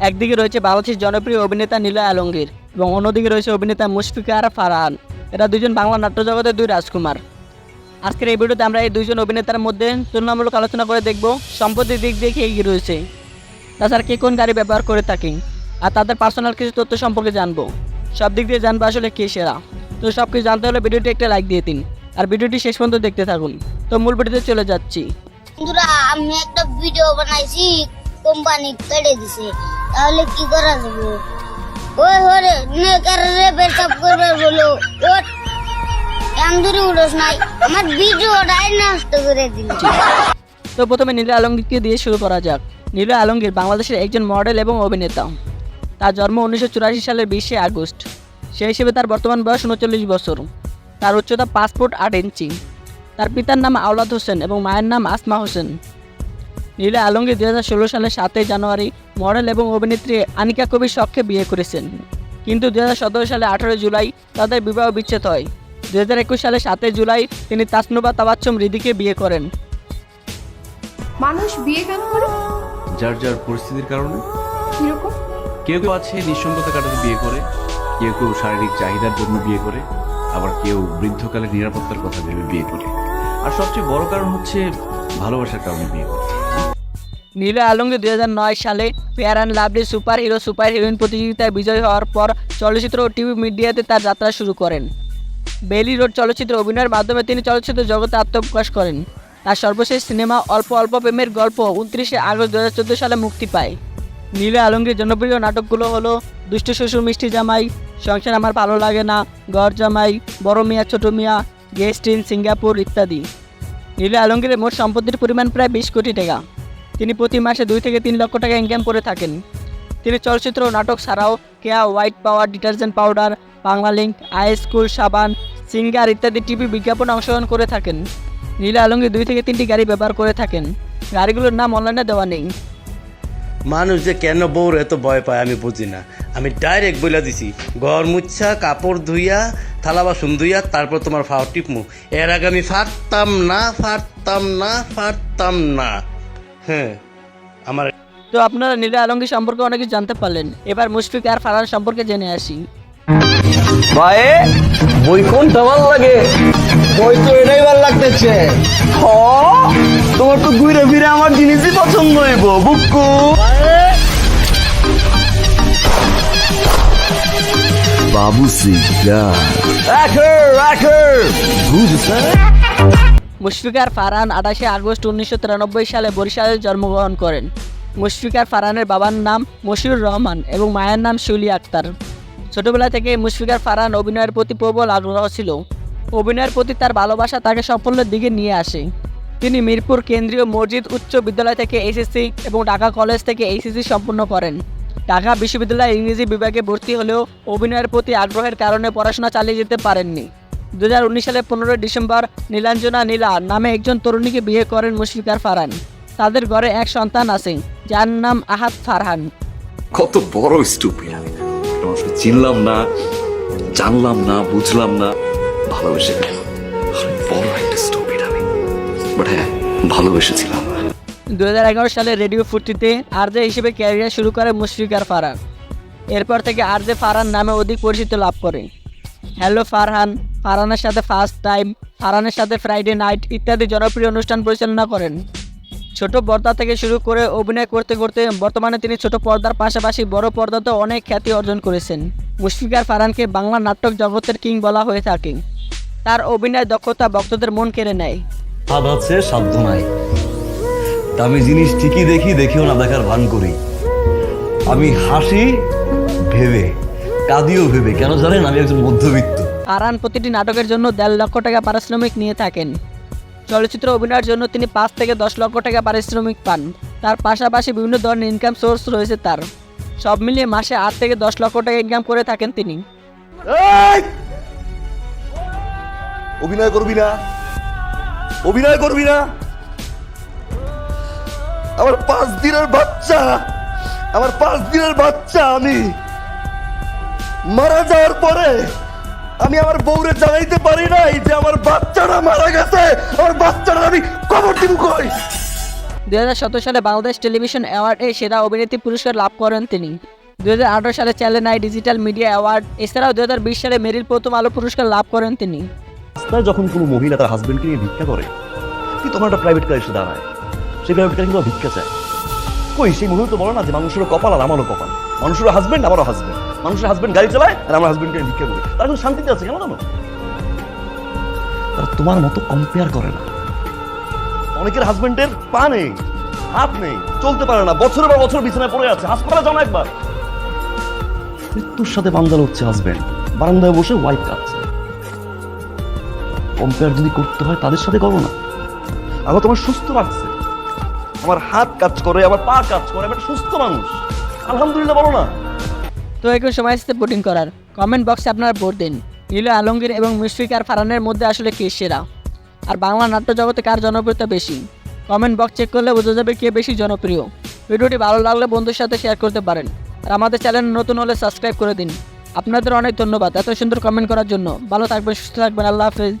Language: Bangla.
একদিকে রয়েছে বাংলাদেশের জনপ্রিয় অভিনেতা নিলয় আলমগীর এবং অন্যদিকে রয়েছে অভিনেতা মুশফিকা আর ফারহান। এরা দুজন বাংলা নাট্য জগতের দুই রাজকুমার। আজকের এই ভিডিওতে আমরা এই দুইজন অভিনেতার মধ্যে তুলনামূলক আলোচনা করে দেখব সম্পত্তির দিক দিয়ে কে এগিয়ে রয়েছে, তাছাড়া কে কোন গাড়ি ব্যবহার করে থাকে, আর তাদের পার্সোনাল কিছু তথ্য সম্পর্কে জানবো। সব দিক দিয়ে জানবো আসলে কে সেরা। তো সব কিছু জানতে হলে ভিডিওটি একটা লাইক দিয়ে দিন আর ভিডিওটি শেষ পর্যন্ত দেখতে থাকুন। তো মূল ভিডিওতে চলে যাচ্ছি। বন্ধুরা, আমি একটা ভিডিও বানাইছি, কোম্পানি কেটে দিছে, তাহলে কি করা যাবে? ওই হরে নেকারে ব্রেকআপ করবে বলো, ও আন্দুরি উড়স নাই, আমার ভিডিওটাই নষ্ট করে দিল। তো প্রথমে নিলয় আলমগীরকে দিয়ে শুরু করা যাক। নিলয় আলমগীর বাংলাদেশের একজন মডেল এবং অভিনেতা। তার জন্ম 1984 সালের 20 আগস্ট। সেই হিসেবে তার বর্তমান বয়স 39 বছর। তার উচ্চতা 5 ফুট 8 ইঞ্চি। তার পিতার নাম আওলাদ হোসেন এবং মায়ের নাম আসমা হোসেন। নিলয় আলমগীর 2016 সালের 7 জানুয়ারি মডেল এবং অভিনেত্রী আনিকা কবির শখকে বিয়ে করেছেন, কিন্তু 2017 সালে 18 জুলাই তাদের বিবাহ বিচ্ছেদ হয়। 2021 সালে 7 জুলাই তিনি তাসনুবা তাবাচ্চুম রিদিকে বিয়ে করেন। মানুষ বিয়ে কেন করে? যার যার পরিস্থিতির কারণে। কিরকম? কেউ কেউ আছে নিঃসঙ্গতা কাটাতে বিয়ে করে, কেউ কেউ শারীরিক চাহিদার জন্য বিয়ে করে, আবার কেউ বৃদ্ধকালে নিরাপত্তার কথা ভেবে বিয়ে করে, আর সবচেয়ে বড় কারণ হচ্ছে ভালোবাসার কারণে বিয়ে করে। নিলয় আলমগীর 2009 সালে fair and lovely super hero super heroine প্রতিযোগিতায় বিজয়ী হওয়ার পর চলচ্চিত্র ও টিভি মিডিয়াতে তার যাত্রা শুরু করেন। বেলি রোড চলচ্চিত্রে অভিনয়ের মাধ্যমে তিনি চলচ্চিত্র জগতে আত্মপ্রকাশ করেন। তার সর্বশেষ সিনেমা অল্প অল্প প্রেমের গল্প 29 আগস্ট 2014 সালে মুক্তি পায়। নিলয় আলমগীর জনপ্রিয় নাটকগুলো হলো দুষ্ট শ্বশুর মিষ্টি জামাই, সংসার আমার ভালো লাগে না, ঘর জামাই, বড় মিয়া ছোট মিয়া, গেস্ট ইন সিঙ্গাপুর ইত্যাদি। নিলয় আলমগীরের মোট সম্পত্তির পরিমাণ প্রায় 20 কোটি টাকা। তিনি প্রতি মাসে 2 থেকে 3 লক্ষ টাকা ইনকাম করে থাকেন। তিনি চলচ্চিত্র ও নাটক ছাড়াও Keya white power detergent powder, Banglalink, আই স্কুল সাবান, সিঙ্গার ইত্যাদি টিভি বিজ্ঞাপনে অংশগ্রহণ করে থাকেন। নিলয় আলমগীর 2 থেকে 3টি গাড়ি ব্যবহার করে থাকেন। গাড়িগুলোর নাম অনলাইনে দেওয়া নেই। মানুষ যে কেন বউর এত ভয় পায় আমি বুঝি না। আমি ডাইরেক্ট বলে দিছি, ঘর মুচ্ছা, কাপড় ধুইয়া, থালা বাসন ধুইয়া, তারপর তোমার ফাও টিপমু। এর আগে আমি ফারতাম না। হ্যাঁ, আমার তো আপনারা নিলয় আলমগীর সম্পর্কে অনেক কিছু জানতে পারলেন। এবার মুশফিকা আর ফারহান সম্পর্কে জেনে আসি। ভাই বই কোনটা ভাল লাগে? বই তো এটাই ভাল লাগতেছে। তোমার তো ঘুরে ফিরে আমার জিনিসই পছন্দ হইব বুকু। বাবু মুশফিকা আর ফারহান 28 আগস্ট 1993 সালে বরিশালে জন্মগ্রহণ করেন। মুশফিকা আর ফারহানের বাবার নাম মশিউর রহমান এবং মায়ের নাম শিউলি আক্তার। ছোটবেলা থেকে মুশফিকার ফারহান অভিনয়ের প্রতি প্রবল আগ্রহ ছিল। অভিনয়ের প্রতি তার ভালোবাসা তাকে সাফল্যের দিকে নিয়ে আসে। তিনি মিরপুর কেন্দ্রীয় মসজিদ উচ্চ বিদ্যালয় থেকে এইচএসসি এবং ঢাকা কলেজ থেকে এইচএসসি সম্পন্ন করেন। ঢাকা বিশ্ববিদ্যালয়ে ইংরেজি বিভাগে ভর্তি হলেও অভিনয়ের প্রতি আগ্রহের কারণে পড়াশোনা চালিয়ে যেতে পারেননি। 2019 সালে 15 ডিসেম্বর নীলাঞ্জনা নীলা নামে একজন তরুণীকে বিয়ে করেন মুশফিকার ফারহান। তাদের ঘরে এক সন্তান আছে যার নাম আহাদ ফারহান। কত বড় স্টুপিড আমি! মানুষকে চিনলাম না, জানলাম না, বুঝলাম না, ভালোবেসে গেলাম। বড় একটা স্টুপিড আমি, বাট হ্যাঁ, ভালোবেসেছিলাম। 2011 সালে রেডিও ফুর্তিতে আরজে হিসেবে ক্যারিয়ার শুরু করে মুশফিকার ফারহান। এরপর থেকে আরজে ফারহান নামে অধিক পরিচিতি লাভ করে। হ্যালো ফারহান, ফারহানের সাথে ফার্স্ট টাইম, ফারহানের সাথে ফ্রাইডে নাইট ইত্যাদি জনপ্রিয় অনুষ্ঠান পরিচালনা করেন। ছোট পর্দা থেকে শুরু করে অভিনয় করতে করতে বর্তমানে তিনি ছোট পর্দার পাশাপাশি বড় পর্দাতেও অনেক খ্যাতি অর্জন করেছেন। মুশফিকার ফারহানকে বাংলা নাটক জগতের কিং বলা হয়ে থাকে। তার অভিনয় দক্ষতা ভক্তদের মন কেড়ে নেয়। স্বাদ আছে সাধ্য নাই। দামি জিনিস ঠিকই দেখেও না দেখার ভান করি। আমি হাসি ভেবে, কাঁদিও ভেবে। কেন জানেন? আমি একজন মধ্যবিত্ত। ফারহান প্রতিটি নাটকের জন্য 1.5 লক্ষ টাকা পারিশ্রমিক নিয়ে থাকেন। চলচ্চিত্র অভিনয়ের জন্য তিনি 5 থেকে 10 লক্ষ টাকা পারিশ্রমিক পান। তার পাশাপাশি বিভিন্ন ধরনের ইনকাম সোর্স রয়েছে তার। সব মিলিয়ে মাসে 8 থেকে 10 লক্ষ টাকা ইনকাম করে থাকেন তিনি। অভিনয় করবি না? আমার 5 দিনের বাচ্চা আমি মারা যাওয়ার পরে আমি আমার বউরে জানাইতে পারি নাই যে আমার বাচ্চাটা মারা গেছে। আমার বাচ্চাটা আমি কবর দিব কই? 2017 সালে বাংলাদেশ টেলিভিশন অ্যাওয়ার্ডে সেরা অভিনেত্রী পুরস্কার লাভ করেন তিনি। 2018 সালে channel I digital media award, এছাড়াও 2020 সালে মেরিল প্রথম আলো পুরস্কার লাভ করেন তিনি। রাস্তায় যখন কোনো মহিলা তার হাজবেন্ডকে নিয়ে ভিক্ষা করে, তুই তখন একটা প্রাইভেট কার এসে দাঁড়ায়, সেই প্রাইভেট কার কিন্তু ভিক্ষা চায়। কই সেই মহিলা তো বলো না যে মানুষেরও কপাল আর আমারও কপাল, মানুষেরও হাজবেন্ড আমারও হাজবেন্ড, মানুষের হাজবেন্ড গাড়ি চালায় আর আমার হাজবেন্ডকে নিয়ে ভিক্ষা করি, তার কিন্তু শান্তিতে আছে কেন জানো? তারা তোমার মতো কম্পেয়ার করে না। অনেকের হাজবেন্ডের পা নেই, হাত নেই, চলতে পারে না, বছরের পর বছর বিছানায় পড়ে আছে, হাসপাতালে যাও না একবার। মৃত্যুর সাথে বান্দাল হচ্ছে হাজবেন্ড, বারান্দায় বসে ওয়াইফ কাঁদছে। কম্পেয়ার যদি করতে হয় তাদের সাথে করো না। আমার তোমার সুস্থ লাগছে, আমার হাত কাজ করে, আমার পা কাজ করে, আমি একটা সুস্থ মানুষ, আলহামদুলিল্লাহ বলো না। তো এখন সময় আসছে ভোটিং করার। কমেন্ট বক্সে আপনারা ভোট দিন। নীল আলমগীর এবং মুশফিকার ফারহানের মধ্যে আসলে কে সেরা, আর বাংলা নাট্য জগতে কার জনপ্রিয়তা বেশি? কমেন্ট বক্স চেক করলে বোঝা যাবে কে বেশি জনপ্রিয়। ভিডিওটি ভালো লাগলে বন্ধুর সাথে শেয়ার করতে পারেন, আর আমাদের চ্যানেল নতুন হলে সাবস্ক্রাইব করে দিন। আপনাদের অনেক ধন্যবাদ এত সুন্দর কমেন্ট করার জন্য। ভালো থাকবেন, সুস্থ থাকবেন, আল্লাহ হাফেজ।